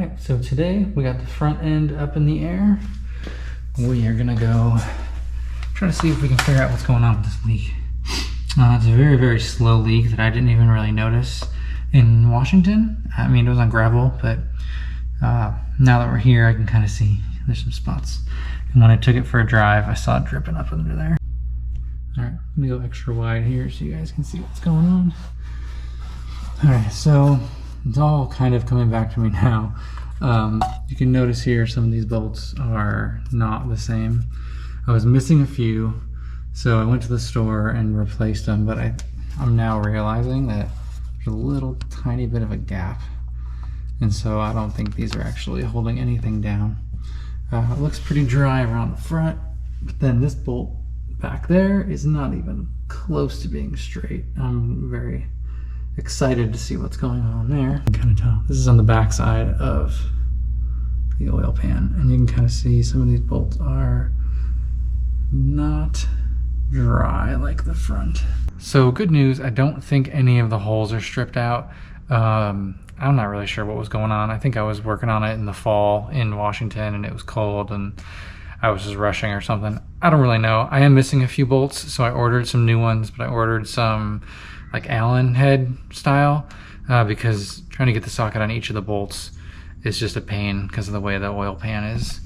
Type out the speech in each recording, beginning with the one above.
Alright, so today we got the front end up in the air. We are gonna go try to see if we can figure out what's going on with this leak. It's a very, very slow leak that I didn't even really notice in Washington. I mean, it was on gravel, but now that we're here, I can kind of see there's some spots. And when I took it for a drive, I saw it dripping up under there. Alright, let me go extra wide here so you guys can see what's going on. Alright, so it's all kind of coming back to me now. You can notice here some of these bolts are not the same. I was missing a few, so I went to the store and replaced them, but I'm now realizing that there's a little tiny bit of a gap, and so I don't think these are actually holding anything down. It looks pretty dry around the front, but then this bolt back there is not even close to being straight. I'm very excited to see what's going on there. You can kind of tell. This is on the back side of the oil pan, and you can kind of see some of these bolts are not dry like the front. So good news, I don't think any of the holes are stripped out. I'm not really sure what was going on. I think I was working on it in the fall in Washington and it was cold and I was just rushing or something. I don't really know. I am missing a few bolts, so I ordered some new ones, but I ordered some like Allen head style because trying to get the socket on each of the bolts is just a pain because of the way the oil pan is.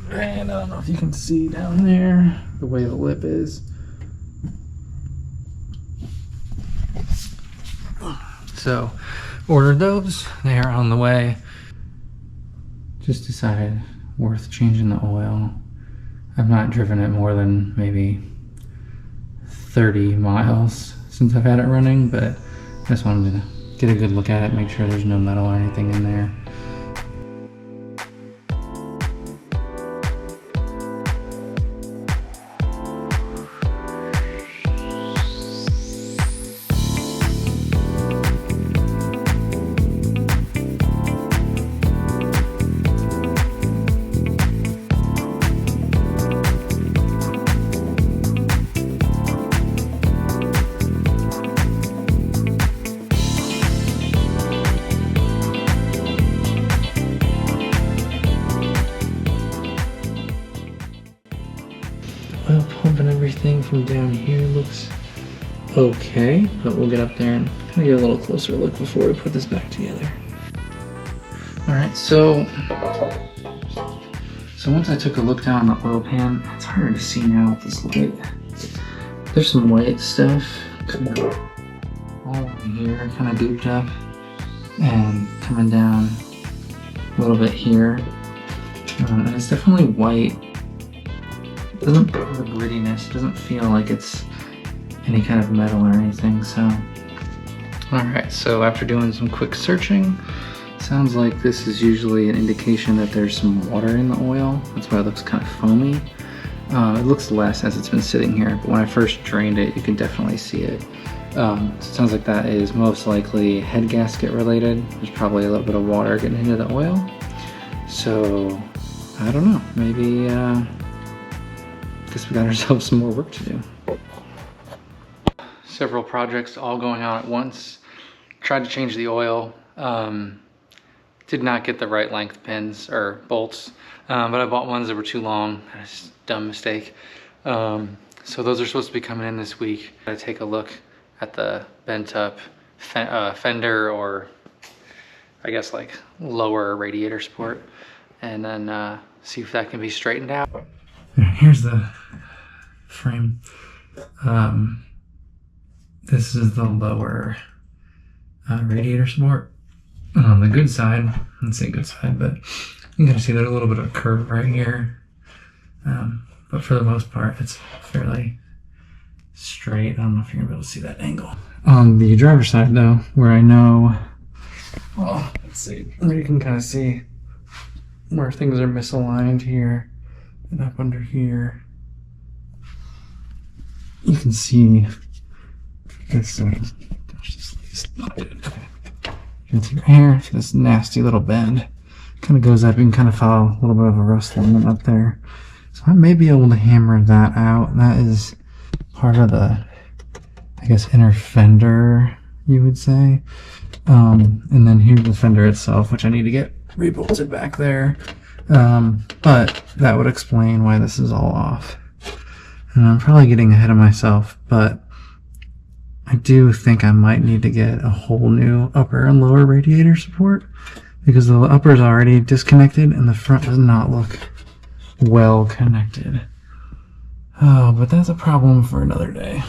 And I don't know if you can see down there the way the lip is. So ordered those, they are on the way. Just decided worth changing the oil. I've not driven it more than maybe 30 miles since I've had it running, but I just wanted to get a good look at it, make sure there's no metal or anything in there. Oil pump and everything from down here looks okay, but we'll get up there and kind of get a little closer look before we put this back together. Alright, so once I took a look down the oil pan, it's harder to see now with this light. There's some white stuff kind of all over here, kind of gooped up, and coming down a little bit here. And it's definitely white. It doesn't have the grittiness, it doesn't feel like it's any kind of metal or anything, so. Alright, so after doing some quick searching, sounds like this is usually an indication that there's some water in the oil. That's why it looks kind of foamy. It looks less as it's been sitting here, but when I first drained it, you can definitely see it. So it sounds like that is most likely head gasket related. There's probably a little bit of water getting into the oil. So, I don't know, maybe, guess we got ourselves some more work to do. Several projects all going on at once. Tried to change the oil. Did not get the right length pins or bolts, but I bought ones that were too long. That's a dumb mistake. So those are supposed to be coming in this week. I take a look at the bent up fender, or I guess like lower radiator support, and then see if that can be straightened out. Here's the frame. This is the lower radiator support. On the good side, let's say good side, but you can see there's a little bit of a curve right here. But for the most part, it's fairly straight. I don't know if you're gonna be able to see that angle. On the driver's side though, where I know, well, let's see, where you can kind of see where things are misaligned here and up under here. You can see this, gosh, this is not good. You can see right here, this nasty little bend. Kind of goes up, you can kind of follow a little bit of a rust line up there. So I may be able to hammer that out. That is part of the, I guess, inner fender you would say. And then here's the fender itself, which I need to get rebolted back there. But that would explain why this is all off. And I'm probably getting ahead of myself, but I do think I might need to get a whole new upper and lower radiator support, because the upper is already disconnected and the front does not look well connected. Oh, but that's a problem for another day.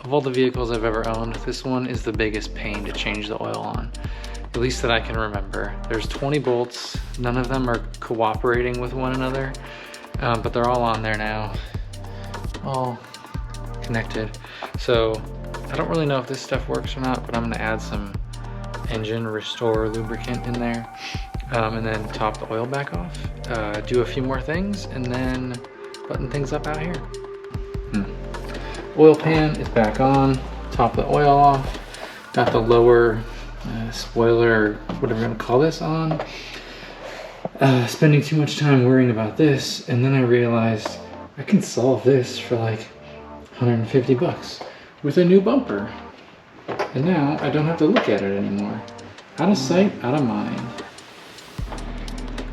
Of all the vehicles I've ever owned, this one is the biggest pain to change the oil on, at least that I can remember. There's 20 bolts, none of them are cooperating with one another, but they're all on there now, all connected. So I don't really know if this stuff works or not, but I'm gonna add some engine restore lubricant in there, and then top the oil back off, do a few more things, and then button things up out here. Oil pan is back on, top the oil off, got the lower spoiler, or whatever I'm gonna call this, on. Spending too much time worrying about this, and then I realized I can solve this for like 150 bucks with a new bumper. And now I don't have to look at it anymore. Out of sight, out of mind.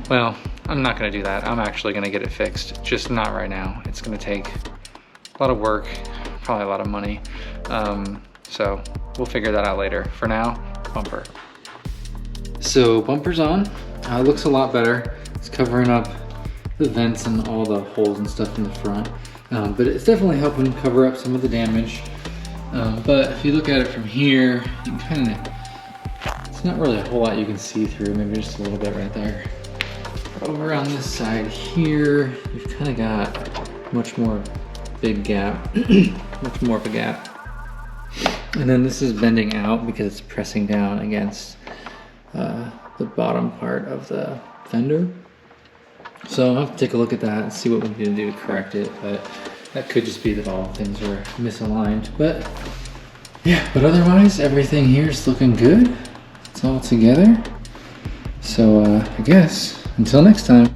Well, I'm not gonna do that. I'm actually gonna get it fixed, just not right now. It's gonna take a lot of work, probably a lot of money. So we'll figure that out later. For now, bumper. So bumper's on. It looks a lot better. It's covering up the vents and all the holes and stuff in the front. But it's definitely helping cover up some of the damage. But if you look at it from here, you can kind of, it's not really a whole lot you can see through, maybe just a little bit right there. Over on this side here, you've kind of got much more big gap, much more of a gap. And then this is bending out because it's pressing down against the bottom part of the fender. So I'll have to take a look at that and see what we need to do to correct it, but that could just be that all things are misaligned. But yeah, but otherwise everything here is looking good. It's all together. So I guess until next time.